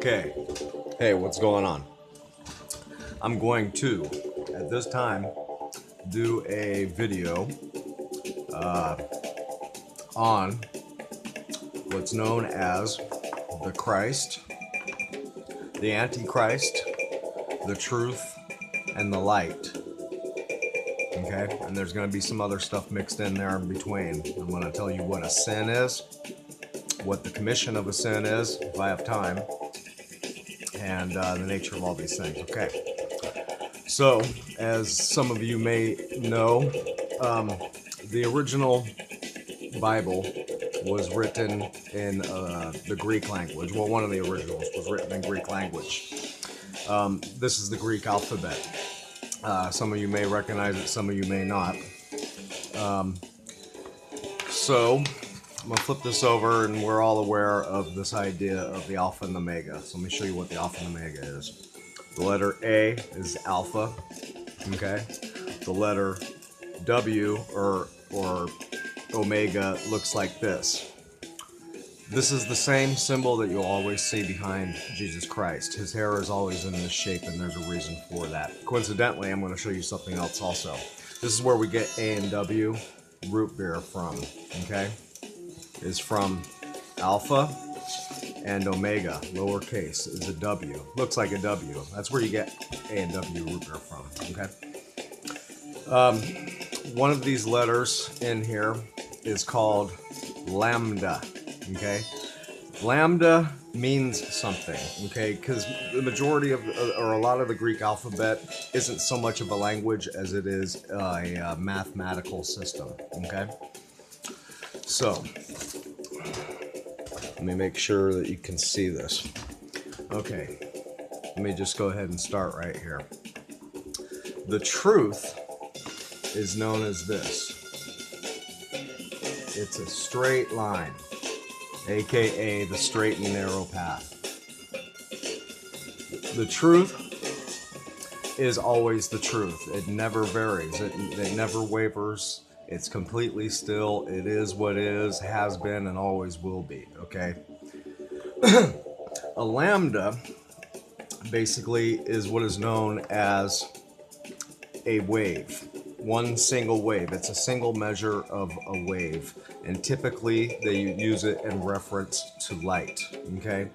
Okay, hey, what's going on? I'm going to, at this time, do a video on what's known as the Christ, the Antichrist, the truth, and the light. Okay, and there's going to be some other stuff mixed in there in between. I'm going to tell you what a sin is, what the commission of a sin is, if I have time, and the nature of all these things. Okay. So, as some of you may know, the original Bible was written in the Greek language. Well, one of the originals was written in Greek language. This is the Greek alphabet. Some of you may recognize it, some of you may not. So, I'm going to flip this over, and we're all aware of this idea of the Alpha and the Omega. So let me show you what the Alpha and Omega is. The letter A is Alpha, okay? The letter W or Omega looks like this. This is the same symbol that you'll always see behind Jesus Christ. His hair is always in this shape, and there's a reason for that. Coincidentally, I'm going to show you something else also. This is where we get A and W root beer from, okay? Is from Alpha and Omega, lowercase, is a W. Looks like a W. That's where you get A and W root beer from, okay? One of these letters in here is called lambda, okay? Lambda means something, okay? Because the majority of, or a lot of the Greek alphabet isn't so much of a language as it is a mathematical system, okay? So, let me make sure that you can see this. Okay, let me just go ahead and start right here. The truth is known as this. It's a straight line, aka the straight and narrow path. The truth is always the truth. It never varies. It never wavers. It's completely still. It is what is, has been, and always will be, okay? A lambda basically is what is known as a wave. One single wave. It's a single measure of a wave. And typically they use it in reference to light, okay?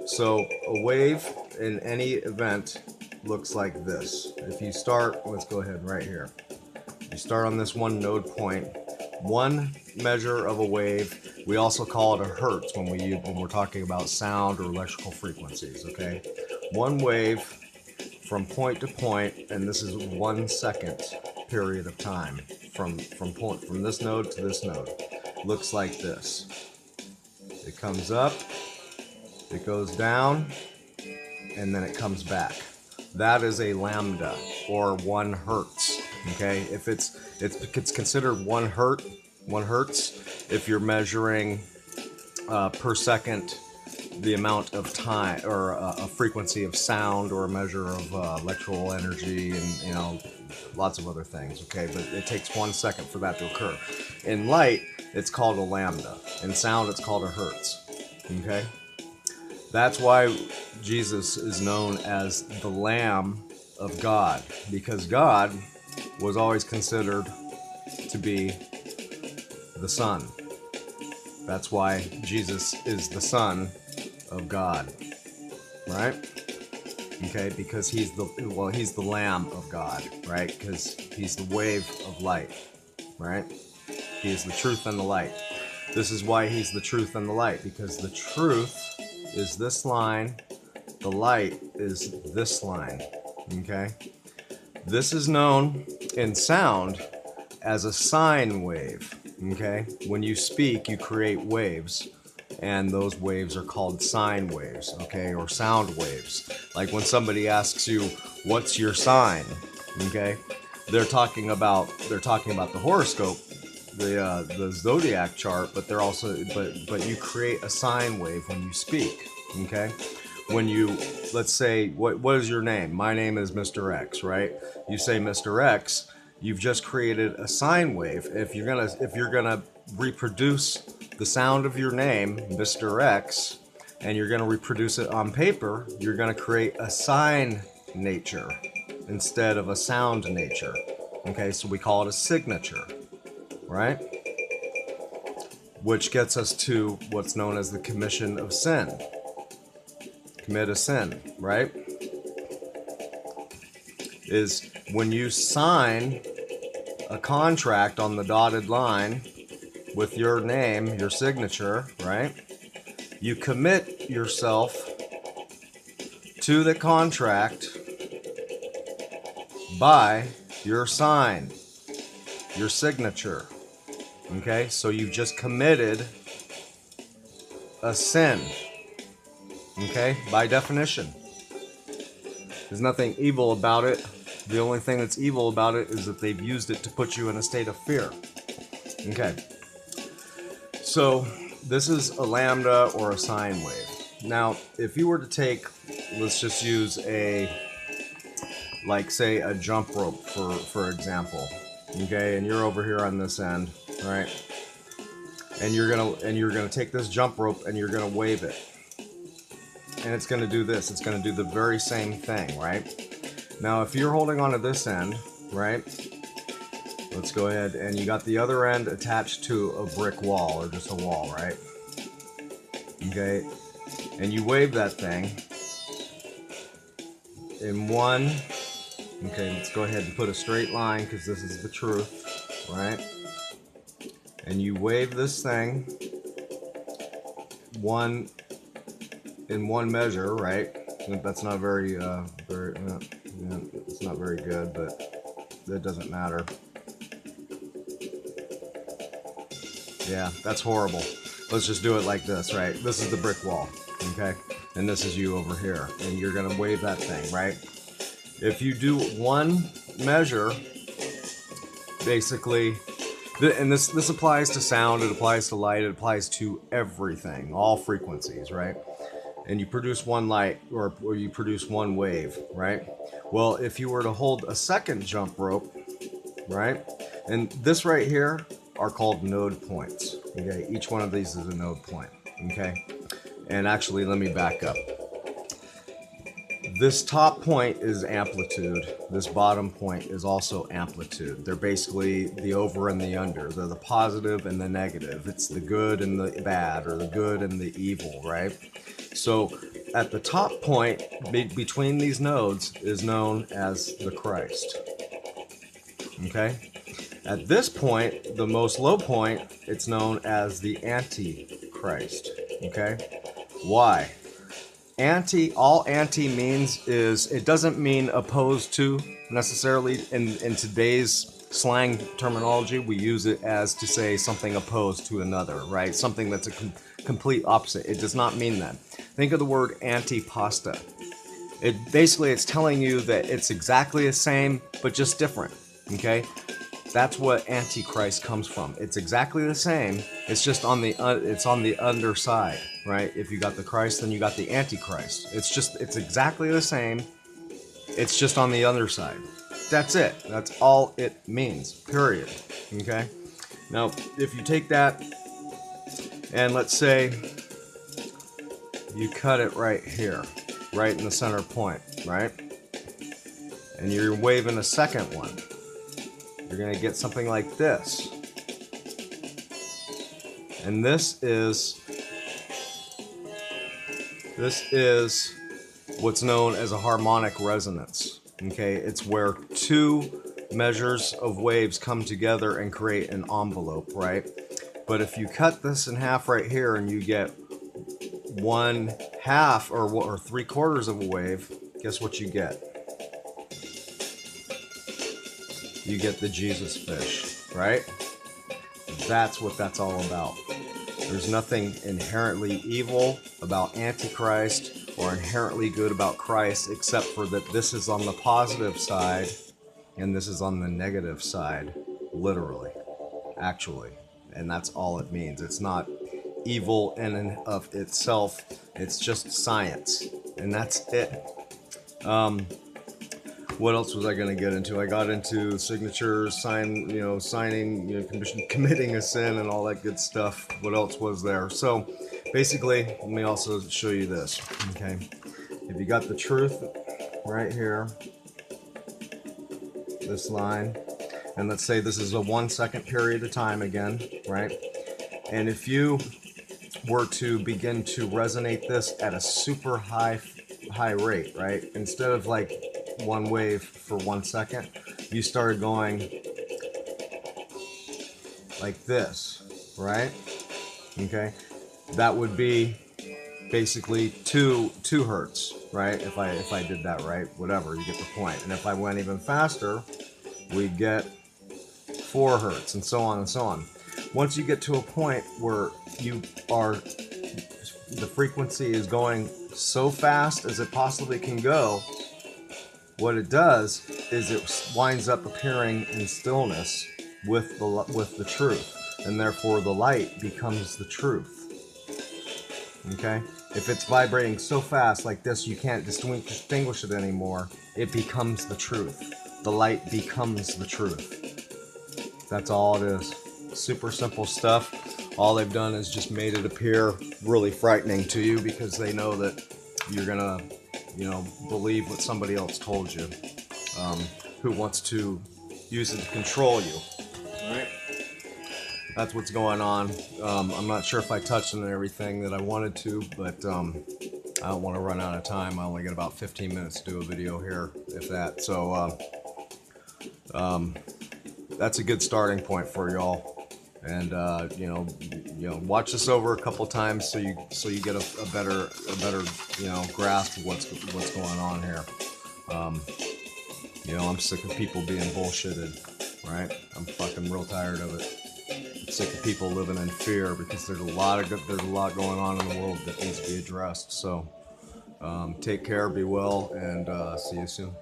So a wave in any event looks like this. If you start, let's go ahead right here. You start on this one node point, one measure of a wave. We also call it a hertz when we're talking about sound or electrical frequencies, okay? One wave from point to point, and this is 1 second period of time from this node to this node. Looks like this. It comes up, it goes down, and then it comes back. That is a lambda, or 1 hertz. Okay, if it's considered 1 hertz if you're measuring per second the amount of time, or a frequency of sound, or a measure of electrical energy, and lots of other things. Okay, but it takes 1 second for that to occur. In light, it's called a lambda. In sound, it's called a hertz. Okay, that's why Jesus is known as the Lamb of God, because God was always considered to be the Son. That's why Jesus is the Son of God, right? Okay, because he's the Lamb of God, right? Because he's the wave of light, right? He is the truth and the light. This is why he's the truth and the light, because the truth is this line, the light is this line, okay? This is known in sound as a sine wave, okay? When you speak, you create waves, and those waves are called sine waves, okay, or sound waves. Like when somebody asks you, "What's your sign?" Okay, they're talking about the horoscope, the zodiac chart, but they're also but you create a sine wave when you speak, okay? When you, let's say, what is your name? My name is Mr. X, right? You say Mr. X, you've just created a sine wave. If you're gonna reproduce the sound of your name, Mr. X, and you're going to reproduce it on paper, you're going to create a sign nature instead of a sound nature. Okay, so we call it a signature, right? Which gets us to what's known as the commission of sin. Commit a sin, right? Is when you sign a contract on the dotted line with your name, your signature, right? You commit yourself to the contract by your sign, your signature. Okay, so you've just committed a sin. Okay, by definition. There's nothing evil about it. The only thing that's evil about it is that they've used it to put you in a state of fear. Okay, so this is a lambda or a sine wave. Now, if you were to take, let's just use a, like say a jump rope for example. Okay, and you're over here on this end, right? And you're gonna take this jump rope and you're gonna wave it. And it's gonna do this, it's gonna do the very same thing, right? Now if you're holding on to this end, right? Let's go ahead, and you got the other end attached to a brick wall or just a wall, right? Okay, and you wave that thing in one, okay, let's go ahead and put a straight line because this is the truth, right? And you wave this thing in one measure, right? That's not very, it's not very good, but that doesn't matter. Yeah, that's horrible. Let's just do it like this, right? This is the brick wall, okay? And this is you over here, and you're gonna wave that thing, right? If you do one measure, basically, and this applies to sound, it applies to light, it applies to everything, all frequencies, right? And you produce one light, or you produce one wave, right? Well, if you were to hold a second jump rope, right? And this right here are called node points, okay? Each one of these is a node point, okay? And actually, let me back up. This top point is amplitude. This bottom point is also amplitude. They're basically the over and the under. They're the positive and the negative. It's the good and the bad, or the good and the evil, right? So at the top point between these nodes is known as the Christ. Okay? At this point, the most low point, it's known as the Antichrist. Okay? Why? All anti means is, it doesn't mean opposed to necessarily. In today's slang terminology, we use it as to say something opposed to another, right? Something that's a complete opposite. It does not mean that. Think of the word antipasta. It's telling you that it's exactly the same, but just different, okay? That's what Antichrist comes from. It's exactly the same. It's just on the underside, right? If you got the Christ, then you got the Antichrist. It's exactly the same. It's just on the underside. That's it. That's all it means. Period. Okay. Now, if you take that and let's say you cut it right here, right in the center point, right? And you're waving a second one. You're going to get something like this. And this is what's known as a harmonic resonance. Okay, it's where two measures of waves come together and create an envelope, right? But if you cut this in half right here and you get 1/2 or 3/4 of a wave, guess what you get? You get the Jesus fish, right? That's what that's all about. There's nothing inherently evil about Antichrist or inherently good about Christ, except for that this is on the positive side and this is on the negative side, literally, actually. And that's all it means. It's not evil in and of itself. It's just science, and that's it. What else was I going to get into? I got into signatures, signing, committing a sin and all that good stuff. What else was there? So Basically, let me also show you this, okay? If you got the truth right here, this line, and let's say this is a 1 second period of time again, right? And if you were to begin to resonate this at a super high rate, right? Instead of like one wave for 1 second, you started going like this, right? Okay, that would be basically two hertz, right? If I did that right, whatever, you get the point. And if I went even faster, we'd get 4 hertz, and so on and so on. Once you get to a point where the frequency is going so fast as it possibly can go, what it does is it winds up appearing in stillness with the truth, and therefore the light becomes the truth. Okay? If it's vibrating so fast like this, you can't distinguish it anymore. It becomes the truth. The light becomes the truth. That's all it is. Super simple stuff. All they've done is just made it appear really frightening to you because they know that you're gonna, believe what somebody else told you, who wants to use it to control you. All right? That's what's going on. I'm not sure if I touched on everything that I wanted to, but I don't want to run out of time. I only got about 15 minutes to do a video here, if that. So that's a good starting point for y'all. And watch this over a couple times so you get a better grasp of what's going on here. I'm sick of people being bullshitted, right? I'm fucking real tired of it. I'm sick of people living in fear because there's a lot going on in the world that needs to be addressed. So take care, be well, and see you soon.